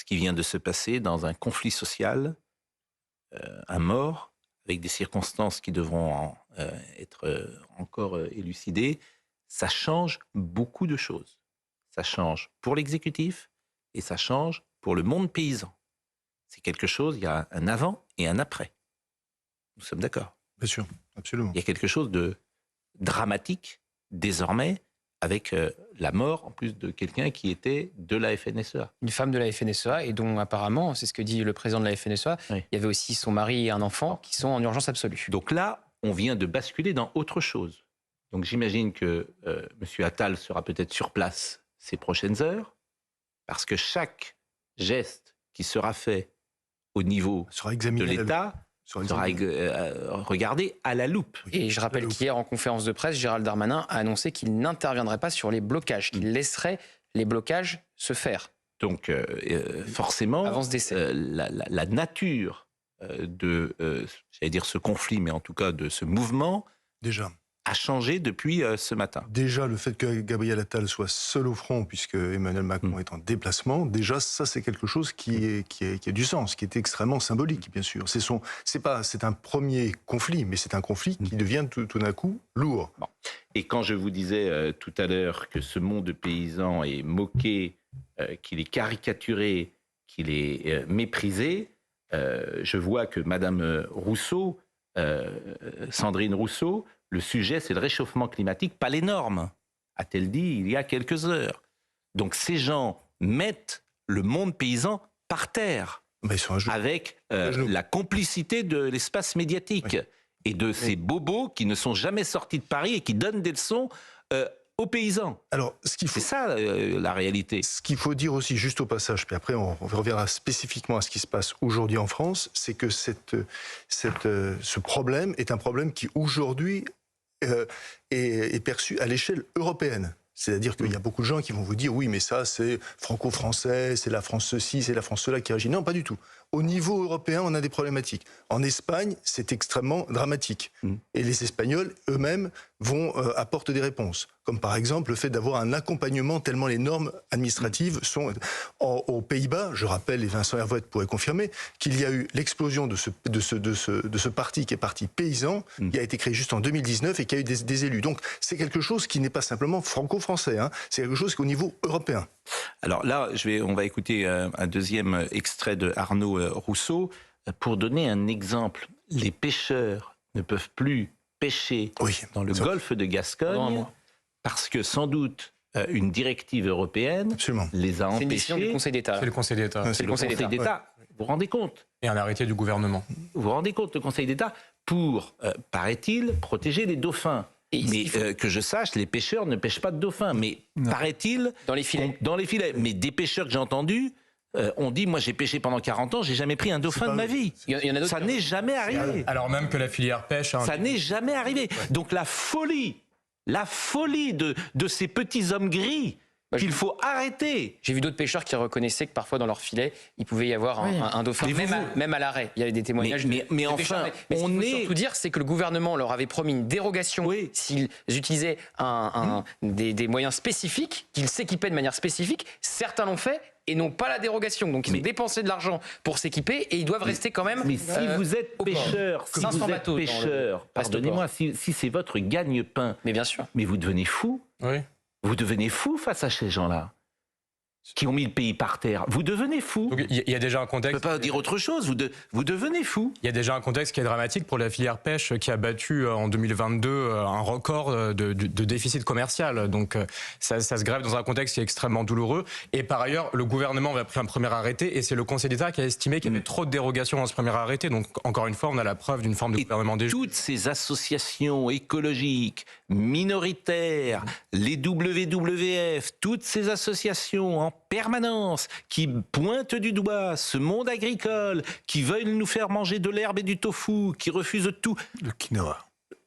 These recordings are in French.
ce qui vient de se passer dans un conflit social, un mort, avec des circonstances qui devront être encore élucidées, ça change beaucoup de choses. Ça change pour l'exécutif et ça change pour le monde paysan. C'est quelque chose, il y a un avant et un après. Nous sommes d'accord. Bien sûr, absolument. Il y a quelque chose de dramatique, désormais, avec la mort, en plus de quelqu'un qui était de la FNSEA. Une femme de la FNSEA, et dont apparemment, c'est ce que dit le président de la FNSEA, oui. Il y avait aussi son mari et un enfant qui sont en urgence absolue. Donc là, on vient de basculer dans autre chose. Donc j'imagine que M. Attal sera peut-être sur place ces prochaines heures, parce que chaque geste qui sera fait au niveau de l'État sera regardé à la loupe. Et je rappelle qu'hier, en conférence de presse, Gérald Darmanin a annoncé qu'il n'interviendrait pas sur les blocages, qu'il laisserait les blocages se faire. Donc, forcément, la nature de, j'allais dire ce conflit, mais en tout cas de ce mouvement, a changé depuis ce matin. Déjà, le fait que Gabriel Attal soit seul au front, puisque Emmanuel Macron est en déplacement, déjà, ça, c'est quelque chose qui a du sens, qui est extrêmement symbolique, bien sûr. C'est un premier conflit, mais c'est un conflit qui devient tout d'un coup lourd. Bon. Et quand je vous disais tout à l'heure que ce monde paysan est moqué, qu'il est caricaturé, qu'il est méprisé, je vois que Madame Rousseau, Sandrine Rousseau, le sujet, c'est le réchauffement climatique, pas les normes, a-t-elle dit il y a quelques heures. Donc ces gens mettent le monde paysan par terre, avec la complicité de l'espace médiatique et de ces bobos qui ne sont jamais sortis de Paris et qui donnent des leçons aux paysans. Alors, c'est ça la réalité. Ce qu'il faut dire aussi, juste au passage, puis après on reviendra spécifiquement à ce qui se passe aujourd'hui en France, c'est que ce problème est un problème qui aujourd'hui est perçu à l'échelle européenne. C'est-à-dire qu'il y a beaucoup de gens qui vont vous dire « oui, mais ça, c'est franco-français, c'est la France ceci, c'est la France cela qui agit ». Non, pas du tout. Au niveau européen, on a des problématiques. En Espagne, c'est extrêmement dramatique. Et les Espagnols, eux-mêmes, apportent des réponses. Comme par exemple le fait d'avoir un accompagnement tellement les normes administratives sont... Aux Pays-Bas, je rappelle, et Vincent Hervouet pourrait confirmer, qu'il y a eu l'explosion de ce parti qui est parti paysan, qui a été créé juste en 2019 et qui a eu des élus. Donc c'est quelque chose qui n'est pas simplement franco-français, hein, c'est quelque chose qui est au niveau européen. Alors là, on va écouter un deuxième extrait de Arnaud Rousseau. Pour donner un exemple, les pêcheurs ne peuvent plus pêcher dans le golfe de Gascogne parce que sans doute une directive européenne les a empêchés. C'est une décision du Conseil d'État. C'est le Conseil d'État. C'est le Conseil d'État. Vous vous rendez compte? Et un arrêté du gouvernement. Vous vous rendez compte, le Conseil d'État, pour, paraît-il, protéger les dauphins. Mais que je sache, les pêcheurs ne pêchent pas de dauphins. Mais paraît-il... Dans les filets. Dans les filets. Mais des pêcheurs que j'ai entendus ont dit, moi j'ai pêché pendant 40 ans, j'ai jamais pris un dauphin de ma vie. Ça n'est jamais arrivé. Alors même que la filière pêche... Ça n'est jamais arrivé. Donc la folie de ces petits hommes gris qu'il faut arrêter. J'ai vu d'autres pêcheurs qui reconnaissaient que parfois dans leur filet, il pouvait y avoir un dauphin, même à l'arrêt. Il y avait des témoignages. Mais enfin, ce qu'il faut surtout dire, c'est que le gouvernement leur avait promis une dérogation s'ils utilisaient des moyens spécifiques, qu'ils s'équipaient de manière spécifique. Certains l'ont fait et n'ont pas la dérogation. Donc ils ont dépensé de l'argent pour s'équiper et ils doivent rester quand même. Mais si vous êtes pêcheur, pardonnez-moi, si c'est votre gagne-pain, mais bien sûr, mais vous devenez fou. Oui. Vous devenez fou face à ces gens-là qui ont mis le pays par terre. Vous devenez fou. Il y a déjà un contexte... Je ne peux pas dire autre chose, vous devenez fou. Il y a déjà un contexte qui est dramatique pour la filière pêche qui a battu en 2022 un record de déficit commercial. Donc ça se grève dans un contexte qui est extrêmement douloureux. Et par ailleurs, le gouvernement avait pris un premier arrêté et c'est le Conseil d'État qui a estimé qu'il y avait trop de dérogations dans ce premier arrêté. Donc encore une fois, on a la preuve d'une forme de gouvernement déjoué. Toutes ces associations écologiques, minoritaires, les WWF, toutes ces associations en permanence qui pointent du doigt ce monde agricole, qui veulent nous faire manger de l'herbe et du tofu, qui refusent tout. Le quinoa.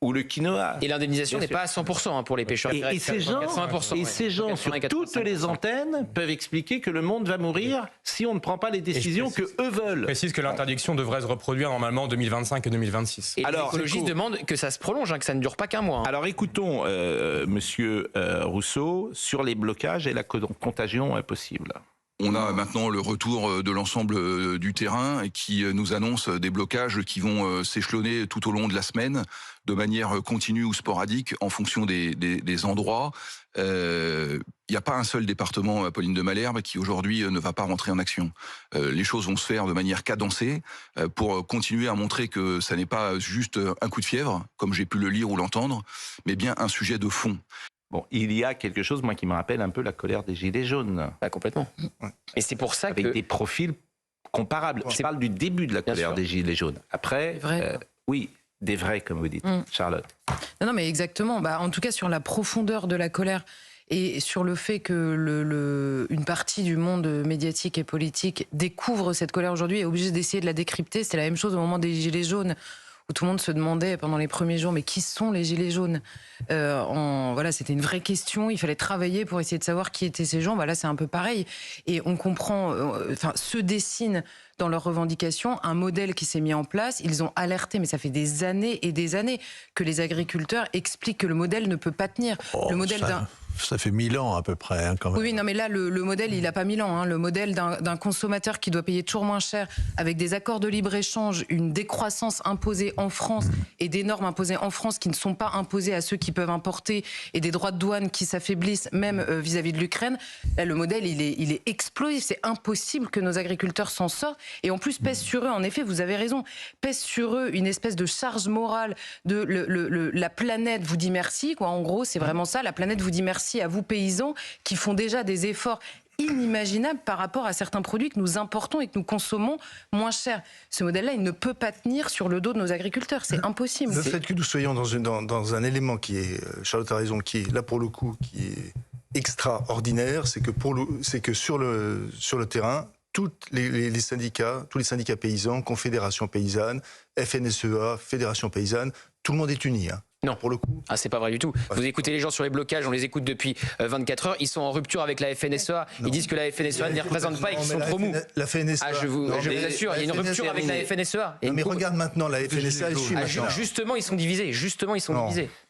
Ou le quinoa. Et l'indemnisation n'est pas à 100% pour les pêcheurs. Et ces gens sur toutes les antennes peuvent expliquer que le monde va mourir si on ne prend pas les décisions que eux veulent. Je précise que l'interdiction devrait se reproduire normalement en 2025 et 2026. Et les écologistes demandent que ça se prolonge, que ça ne dure pas qu'un mois. Alors écoutons Monsieur Rousseau sur les blocages et la contagion possible. On a maintenant le retour de l'ensemble du terrain qui nous annonce des blocages qui vont s'échelonner tout au long de la semaine de manière continue ou sporadique en fonction des endroits. Il n'y a pas un seul département, Pauline de Malherbe, qui aujourd'hui ne va pas rentrer en action. Les choses vont se faire de manière cadencée pour continuer à montrer que ça n'est pas juste un coup de fièvre, comme j'ai pu le lire ou l'entendre, mais bien un sujet de fond. Bon, il y a quelque chose, moi, qui me rappelle un peu la colère des Gilets jaunes. Complètement. Et c'est pour ça avec des profils comparables. Je parle du début de la colère des Gilets jaunes. Après, oui, des vrais, comme vous dites, Charlotte. Non, mais exactement. En tout cas, sur la profondeur de la colère et sur le fait que une partie du monde médiatique et politique découvre cette colère aujourd'hui et est obligée d'essayer de la décrypter. C'était la même chose au moment des Gilets jaunes, où tout le monde se demandait pendant les premiers jours, mais qui sont les Gilets jaunes ? Voilà, c'était une vraie question, il fallait travailler pour essayer de savoir qui étaient ces gens. Là, c'est un peu pareil. Et on comprend, se dessine dans leurs revendications un modèle qui s'est mis en place. Ils ont alerté, mais ça fait des années et des années que les agriculteurs expliquent que le modèle ne peut pas tenir. Le modèle ça fait 1000 ans à peu près, quand même. Oui, non, mais là, le modèle, il n'a pas 1000 ans. Le modèle d'un consommateur qui doit payer toujours moins cher, avec des accords de libre-échange, une décroissance imposée en France et des normes imposées en France qui ne sont pas imposées à ceux qui peuvent importer et des droits de douane qui s'affaiblissent même vis-à-vis de l'Ukraine. Là, le modèle, il est explosif. C'est impossible que nos agriculteurs s'en sortent. Et en plus, pèse sur eux, en effet, vous avez raison, pèse sur eux une espèce de charge morale de la planète vous dit merci, quoi. En gros, c'est vraiment ça. La planète vous dit merci à vous, paysans, qui font déjà des efforts inimaginables par rapport à certains produits que nous importons et que nous consommons moins cher. Ce modèle-là, il ne peut pas tenir sur le dos de nos agriculteurs. C'est impossible. Le fait que nous soyons dans un élément qui est, Charlotte a raison, qui est là pour le coup, qui est extraordinaire, c'est que sur le terrain, tous les syndicats paysans, Confédération paysanne, FNSEA, Fédération paysanne, tout le monde est uni. Non, pour le coup. C'est pas vrai du tout. Vous écoutez les gens sur les blocages, on les écoute depuis 24 heures. Ils sont en rupture avec la FNSEA. Ils disent que la FNSEA ne les représente pas et qu'ils sont trop mous. La FNSEA. Je vous assure, il y a une rupture avec la FNSEA. Mais regarde maintenant, la FNSEA est suit maintenant. Justement, ils sont divisés.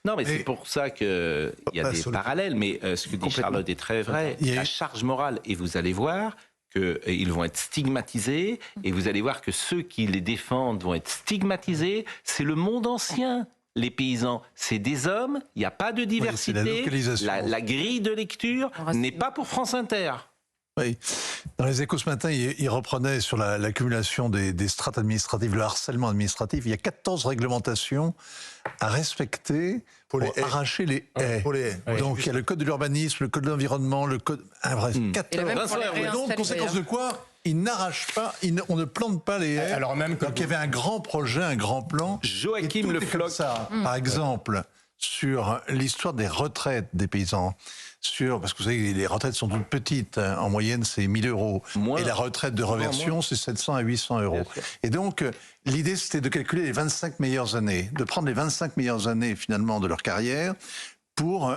Non, mais c'est pour ça qu'il y a des parallèles. Mais ce que dit Charlotte est très vrai. La charge morale, et vous allez voir qu'ils vont être stigmatisés, et vous allez voir que ceux qui les défendent vont être stigmatisés. C'est le monde ancien. Les paysans, c'est des hommes, il n'y a pas de diversité, la grille de lecture n'est pas pour France Inter. Oui. Dans les Échos ce matin, il reprenait sur l'accumulation des strates administratives, le harcèlement administratif. Il y a 14 réglementations à respecter pour arracher les haies. Donc il y a le code de l'urbanisme, le code de l'environnement, le code... bref, 14. Et donc, conséquence de quoi ils n'arrachent pas, on ne plante pas les haies. Alors même que il y avait un grand projet, un grand plan. Joachim Le Floch. Par exemple, sur l'histoire des retraites des paysans. Parce que vous savez, les retraites sont toutes petites. En moyenne, c'est 1 000 €. Et la retraite de reversion, c'est 700 à 800 €. Et donc, l'idée, c'était de calculer les 25 meilleures années, de prendre les 25 meilleures années, finalement, de leur carrière, pour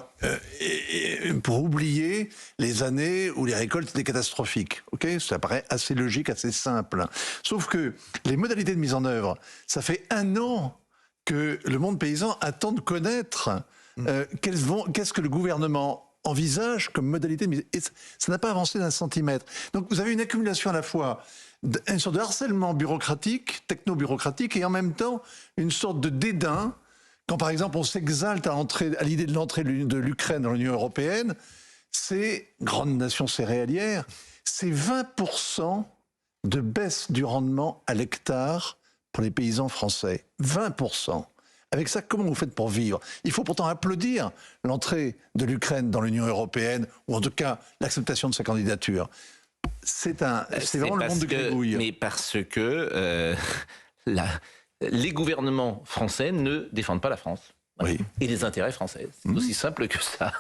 oublier les années où les récoltes étaient catastrophiques. Ça paraît assez logique, assez simple. Sauf que les modalités de mise en œuvre, ça fait 1 an que le monde paysan attend de connaître qu'est-ce que le gouvernement envisage comme modalité de mise. Et ça n'a pas avancé d'1 centimètre. Donc vous avez une accumulation à la fois une sorte de harcèlement bureaucratique, techno-bureaucratique, et en même temps une sorte de dédain. Quand, par exemple, on s'exalte à l'idée de l'entrée de l'Ukraine dans l'Union européenne, c'est, grande nation céréalière, c'est 20% de baisse du rendement à l'hectare pour les paysans français. 20%. Avec ça, comment vous faites pour vivre ? Il faut pourtant applaudir l'entrée de l'Ukraine dans l'Union européenne, ou en tout cas l'acceptation de sa candidature. C'est vraiment le monde de gribouille. Mais parce que les gouvernements français ne défendent pas la France. Oui. Et les intérêts français. C'est aussi simple que ça.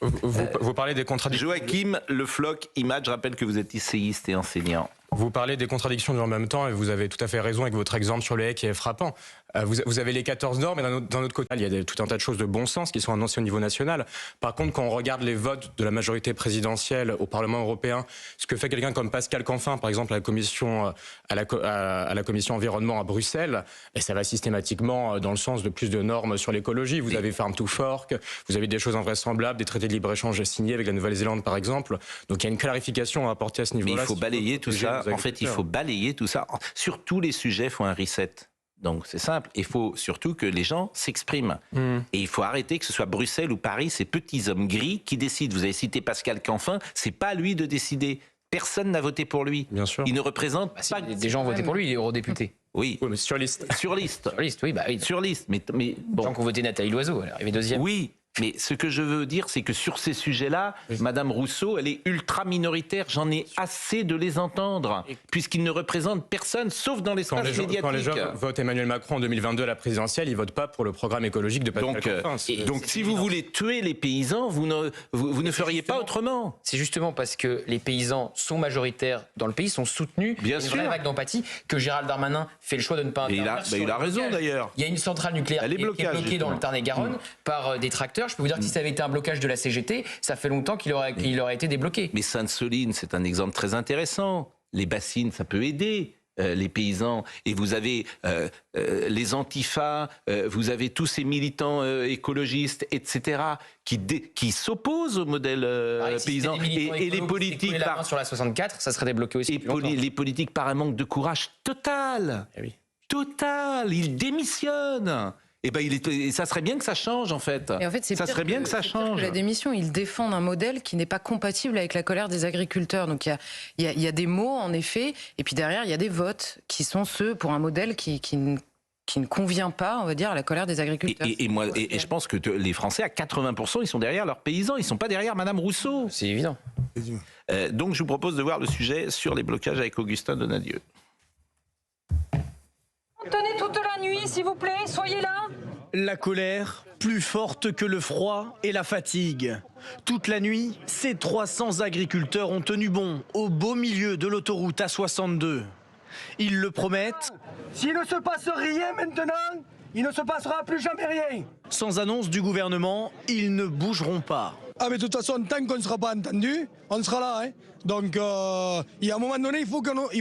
Vous parlez des contradictions. Joachim Le Floch, Image, je rappelle que vous êtes essayiste et enseignant. Vous parlez des contradictions, mais en même temps, et vous avez tout à fait raison avec votre exemple sur les haies qui est frappant. Vous avez les 14 normes, et d'un autre côté, il y a tout un tas de choses de bon sens qui sont annoncées au niveau national. Par contre, quand on regarde les votes de la majorité présidentielle au Parlement européen, ce que fait quelqu'un comme Pascal Canfin, par exemple, à la commission environnement à Bruxelles, et ça va systématiquement dans le sens de plus de normes sur l'écologie. Vous avez Farm to Fork, vous avez des choses invraisemblables, des traités de libre-échange signés avec la Nouvelle-Zélande, par exemple. Donc il y a une clarification à apporter à ce niveau-là. Mais il faut balayer tout ça. En fait, il faut balayer tout ça. Sur tous les sujets, il faut un reset. Donc c'est simple, il faut surtout que les gens s'expriment. Et il faut arrêter que ce soit Bruxelles ou Paris, ces petits hommes gris qui décident. Vous avez cité Pascal Canfin, c'est pas à lui de décider. Personne n'a voté pour lui. Bien sûr. Il ne représente pas... Des gens ont voté pour lui, il est eurodéputé. Oui. Mais sur liste. Sur liste. Sur liste, oui, bah oui. Sur liste, mais bon. Les gens qui ont voté Nathalie Loiseau, elle est arrivée deuxième. Oui, mais ce que je veux dire, c'est que sur ces sujets-là, Madame Rousseau, elle est ultra minoritaire. J'en ai assez de les entendre, puisqu'ils ne représentent personne, sauf dans l'espace médiatique. Quand les gens votent Emmanuel Macron en 2022 à la présidentielle, ils votent pas pour le programme écologique de Pascal Canfin. Donc si vous voulez tuer les paysans, vous ne feriez pas autrement. C'est justement parce que les paysans sont majoritaires dans le pays, sont soutenus. Bien sûr. sûr. Une vraie vague d'empathie que Gérald Darmanin fait le choix de ne pas intervenir. Il a raison d'ailleurs. Il y a une centrale nucléaire qui est bloquée dans le Tarn-et-Garonne par des tracteurs. Je peux vous dire que si ça avait été un blocage de la CGT, ça fait longtemps qu'il aurait été débloqué. Mais Sainte-Soline, c'est un exemple très intéressant. Les bassines, ça peut aider les paysans. Et vous avez les antifas, vous avez tous ces militants écologistes, etc., qui s'opposent au modèle paysan. Et les politiques... sur la 64, ça serait débloqué aussi. Et les politiques, par un manque de courage total, total, ils démissionnent. Et ben, ça serait bien que ça change, en fait. Et en fait, ça serait bien que ça change. La démission, ils défendent un modèle qui n'est pas compatible avec la colère des agriculteurs. Donc il y a des mots, en effet, et puis derrière, il y a des votes qui sont ceux pour un modèle qui ne convient pas, on va dire, à la colère des agriculteurs. Et je pense que les Français, à 80%, ils sont derrière leurs paysans, ils ne sont pas derrière Madame Rousseau. C'est évident. Donc je vous propose de voir le sujet sur les blocages avec Augustin Donadieu. Tenez toute la nuit, s'il vous plaît, soyez là. La colère, plus forte que le froid et la fatigue. Toute la nuit, ces 300 agriculteurs ont tenu bon au beau milieu de l'autoroute A62. Ils le promettent. S'il ne se passe rien maintenant, il ne se passera plus jamais rien. Sans annonce du gouvernement, ils ne bougeront pas. Ah mais de toute façon, tant qu'on ne sera pas entendu, on sera là. Hein. Donc, il y a un moment donné, il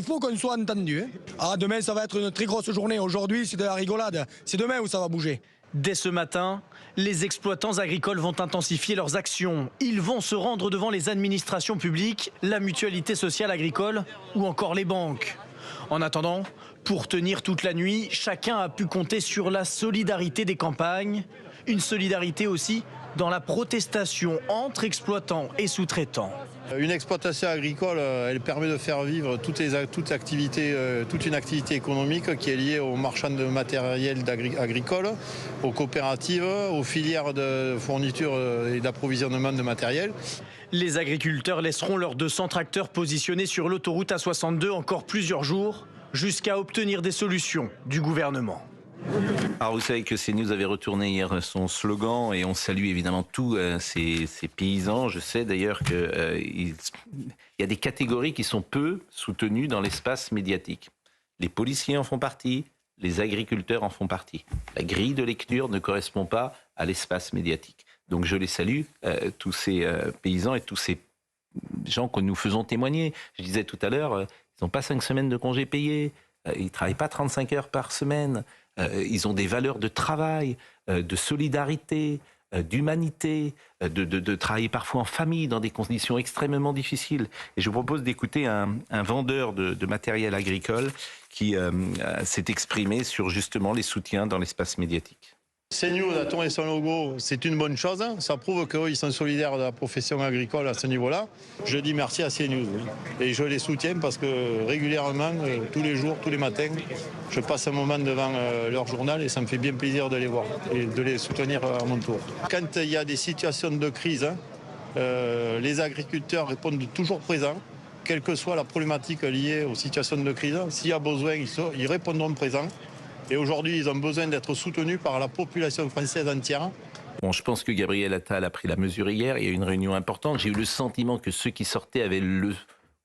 faut qu'on soit entendu. Hein. Ah, demain, ça va être une très grosse journée. Aujourd'hui, c'est de la rigolade. C'est demain où ça va bouger. Dès ce matin, les exploitants agricoles vont intensifier leurs actions. Ils vont se rendre devant les administrations publiques, la mutualité sociale agricole ou encore les banques. En attendant, pour tenir toute la nuit, chacun a pu compter sur la solidarité des campagnes. Une solidarité aussi dans la protestation entre exploitants et sous-traitants. Une exploitation agricole, elle permet de faire vivre toute une activité économique qui est liée aux marchands de matériel agricole, aux coopératives, aux filières de fourniture et d'approvisionnement de matériel. Les agriculteurs laisseront leurs 200 tracteurs positionnés sur l'autoroute A62 encore plusieurs jours, jusqu'à obtenir des solutions du gouvernement. Alors vous savez que CNews avait retourné hier son slogan et on salue évidemment tous ces paysans. Je sais d'ailleurs qu'il y a des catégories qui sont peu soutenues dans l'espace médiatique. Les policiers en font partie, les agriculteurs en font partie. La grille de lecture ne correspond pas à l'espace médiatique. Donc je les salue, tous ces paysans et tous ces gens que nous faisons témoigner. Je disais tout à l'heure, ils n'ont pas 5 semaines de congés payés, ils ne travaillent pas 35 heures par semaine. Ils ont des valeurs de travail, de solidarité, d'humanité, de travailler parfois en famille dans des conditions extrêmement difficiles. Et je vous propose d'écouter un vendeur de matériel agricole qui s'est exprimé sur justement les soutiens dans l'espace médiatique. CNews a tourné son logo, c'est une bonne chose. Ça prouve qu'ils sont solidaires de la profession agricole à ce niveau-là. Je dis merci à CNews. Oui. Et je les soutiens parce que régulièrement, tous les jours, tous les matins, je passe un moment devant leur journal et ça me fait bien plaisir de les voir et de les soutenir à mon tour. Quand il y a des situations de crise, les agriculteurs répondent toujours présents, quelle que soit la problématique liée aux situations de crise. S'il y a besoin, ils répondront présents. Et aujourd'hui, ils ont besoin d'être soutenus par la population française entière. Bon, je pense que Gabriel Attal a pris la mesure hier. Il y a eu une réunion importante. J'ai eu le sentiment que ceux qui sortaient avaient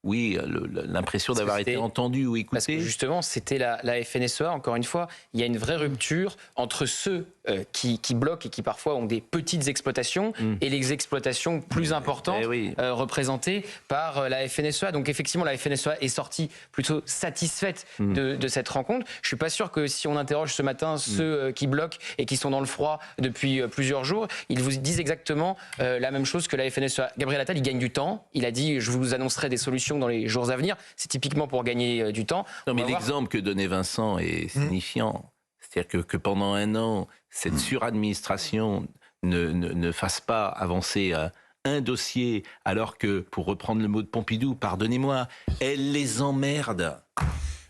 oui, l'impression d'avoir été entendu ou écouté. Parce que justement, c'était la FNSEA, encore une fois, il y a une vraie rupture entre ceux qui bloquent et qui parfois ont des petites exploitations et les exploitations plus importantes représentées par la FNSEA. Donc effectivement, la FNSEA est sortie plutôt satisfaite de cette rencontre. Je ne suis pas sûr que si on interroge ce matin ceux qui bloquent et qui sont dans le froid depuis plusieurs jours, ils vous disent exactement la même chose que la FNSEA. Gabriel Attal, il gagne du temps. Il a dit « je vous annoncerai des solutions dans les jours à venir ». C'est typiquement pour gagner du temps. Non, mais l'exemple que donnait Vincent est signifiant. C'est-à-dire que pendant un an, cette suradministration ne fasse pas avancer un dossier, alors que, pour reprendre le mot de Pompidou, pardonnez-moi, elle les emmerde.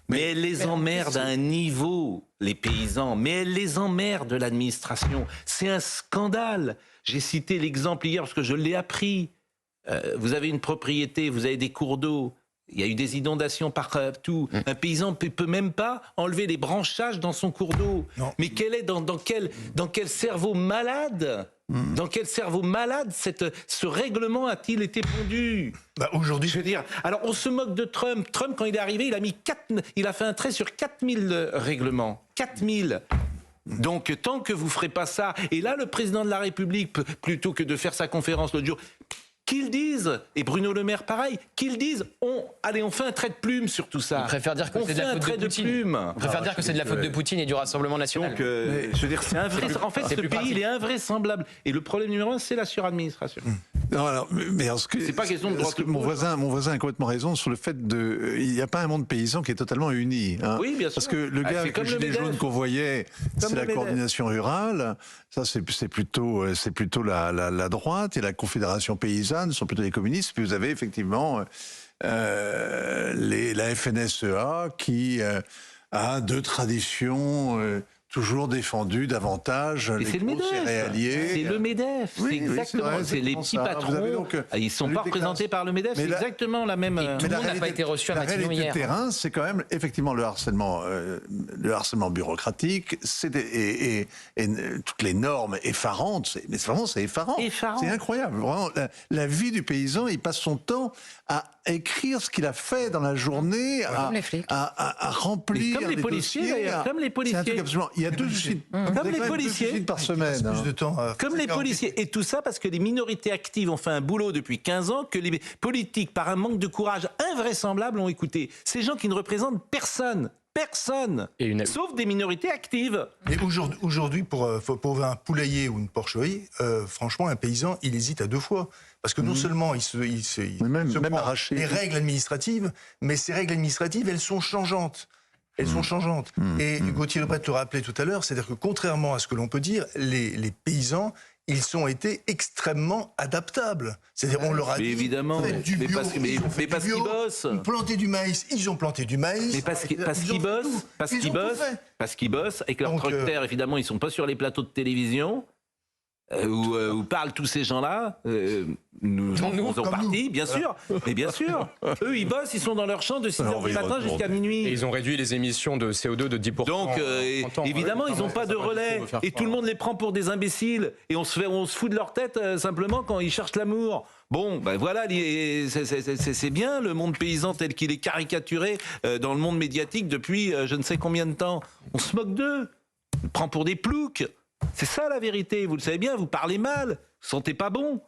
Mais elle les emmerde à un niveau, les paysans, mais elle les emmerde, l'administration. C'est un scandale. J'ai cité l'exemple hier parce que je l'ai appris. Vous avez une propriété, vous avez des cours d'eau, il y a eu des inondations partout. Un paysan ne peut même pas enlever les branchages dans son cours d'eau. Mais dans quel cerveau malade dans quel cerveau malade ce règlement a-t-il été pondu? Aujourd'hui, je veux dire, alors on se moque de Trump. Trump, quand il est arrivé, il a fait un trait sur 4000 règlements. 4000. Donc, tant que vous ne ferez pas ça, et là, le président de la République, plutôt que de faire sa conférence l'autre jour, qu'ils disent, et Bruno Le Maire pareil, qu'ils disent, allez, on fait un trait de plume sur tout ça. On préfère dire que c'est de la faute de Poutine. On préfère dire que c'est de la faute de Poutine et du Rassemblement national. Donc, je veux dire, en fait, ce pays, il est invraisemblable. Et le problème numéro 1, c'est la suradministration. Non, alors, mais c'est pas question de droite. Mon voisin a complètement raison sur le fait il n'y a pas un monde paysan qui est totalement uni. Hein. Oui, bien sûr. Parce que le gars avec le gilet jaune qu'on voyait, c'est la coordination rurale. Ça, c'est plutôt la droite, et la Confédération paysanne sont plutôt les communistes. Puis vous avez effectivement la FNSEA qui a deux traditions toujours défendu davantage les gros céréaliers. C'est le MEDEF, oui, exactement. C'est les petits patrons. Ils ne sont pas représentés par le MEDEF, c'est exactement la même... Tout le monde n'a pas été reçu à Matignon hier. Le terrain, c'est quand même effectivement le harcèlement bureaucratique et toutes les normes effarantes. Mais vraiment, c'est effarant. C'est incroyable. Vraiment, la vie du paysan, il passe son temps à écrire ce qu'il a fait dans la journée, à remplir comme les policiers, d'ailleurs. Comme les policiers. C'est un truc absolument... Il y a deux suicides par semaine. Plus de temps comme les policiers. Et tout ça parce que les minorités actives ont fait un boulot depuis 15 ans que les politiques, par un manque de courage invraisemblable, ont écouté. Ces gens qui ne représentent personne. Sauf des minorités actives. Et aujourd'hui, pour un poulailler ou une porcherie, franchement, un paysan, il hésite à deux fois. Parce que non seulement il se prend arraché les règles administratives, mais ces règles administratives, elles sont changeantes. Et Gauthier Lebret le rappelait tout à l'heure, c'est-à-dire que contrairement à ce que l'on peut dire, les paysans, ils ont été extrêmement adaptables. C'est-à-dire, on leur a dit, évidemment, du bio, mais parce qu'ils bossent. Planter du maïs, ils ont planté du maïs. Mais parce qu'ils bossent, avec leur tracteur, évidemment, ils sont pas sur les plateaux de télévision. Où parlent tous ces gens-là, nous en faisons partie, bien sûr. Mais bien sûr, eux, ils bossent, ils sont dans leur champ de 6h du matin jusqu'à minuit. Et ils ont réduit les émissions de CO2 de 10%. Donc, évidemment, ils n'ont pas de relais. Et tout le monde les prend pour des imbéciles. Et on se fout de leur tête simplement quand ils cherchent l'amour. Bon, ben voilà, c'est bien le monde paysan tel qu'il est caricaturé dans le monde médiatique depuis je ne sais combien de temps. On se moque d'eux. On les prend pour des ploucs. C'est ça la vérité, vous le savez bien, vous parlez mal, vous sentez pas bon.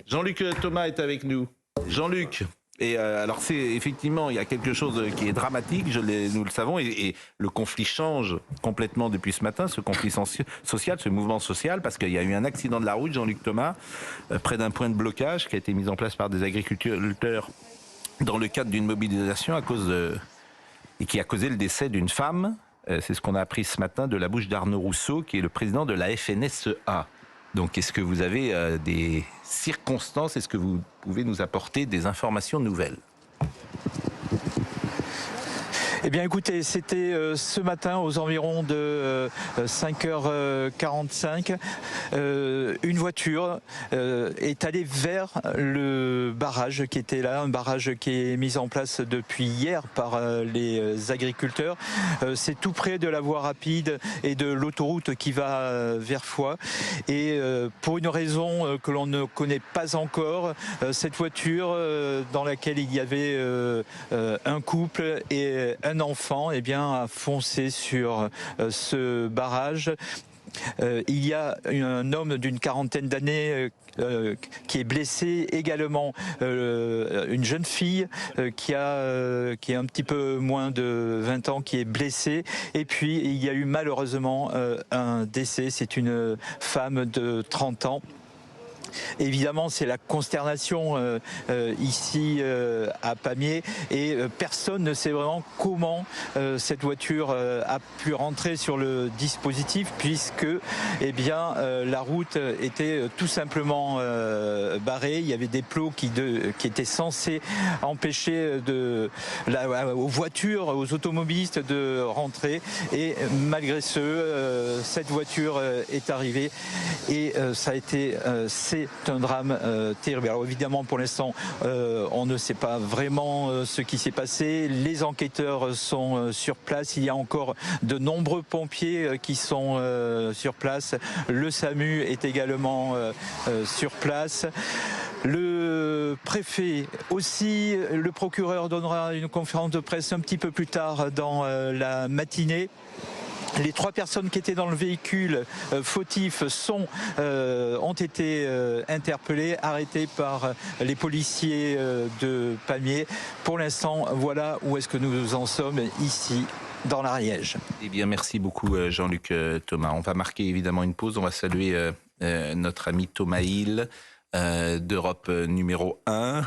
Jean-Luc Thomas est avec nous. Jean-Luc, et alors c'est effectivement, il y a quelque chose qui est dramatique, nous le savons, et le conflit change complètement depuis ce matin, ce conflit social, ce mouvement social, parce qu'il y a eu un accident de la route, Jean-Luc Thomas, près d'un point de blocage qui a été mis en place par des agriculteurs dans le cadre d'une mobilisation et qui a causé le décès d'une femme. C'est ce qu'on a appris ce matin de la bouche d'Arnaud Rousseau, qui est le président de la FNSEA. Donc, est-ce que vous avez des circonstances, est-ce que vous pouvez nous apporter des informations nouvelles ? Eh bien écoutez, c'était ce matin aux environs de 5h45. Une voiture est allée vers le barrage qui était là, un barrage qui est mis en place depuis hier par les agriculteurs. C'est tout près de la voie rapide et de l'autoroute qui va vers Foix. Et pour une raison que l'on ne connaît pas encore, cette voiture dans laquelle il y avait un couple et un enfant, eh bien, a foncé sur ce barrage. Il y a un homme d'une quarantaine d'années qui est blessé, également une jeune fille qui est un petit peu moins de 20 ans qui est blessée, et puis il y a eu malheureusement un décès, c'est une femme de 30 ans. Évidemment, c'est la consternation ici à Pamiers, et personne ne sait vraiment comment cette voiture a pu rentrer sur le dispositif, puisque eh bien, la route était tout simplement barrée. Il y avait des plots qui étaient censés empêcher aux voitures, aux automobilistes de rentrer, et malgré ce, cette voiture est arrivée, et ça a été c'est un drame terrible. Alors évidemment, pour l'instant, on ne sait pas vraiment ce qui s'est passé. Les enquêteurs sont sur place. Il y a encore de nombreux pompiers qui sont sur place. Le SAMU est également sur place. Le préfet aussi, le procureur donnera une conférence de presse un petit peu plus tard dans la matinée. Les 3 personnes qui étaient dans le véhicule fautif ont été interpellées, arrêtées par les policiers de Pamiers. Pour l'instant, voilà où est-ce que nous en sommes ici dans l'Ariège. Eh bien, merci beaucoup Jean-Luc Thomas. On va marquer évidemment une pause. On va saluer notre ami Thomas Hill d'Europe numéro 1.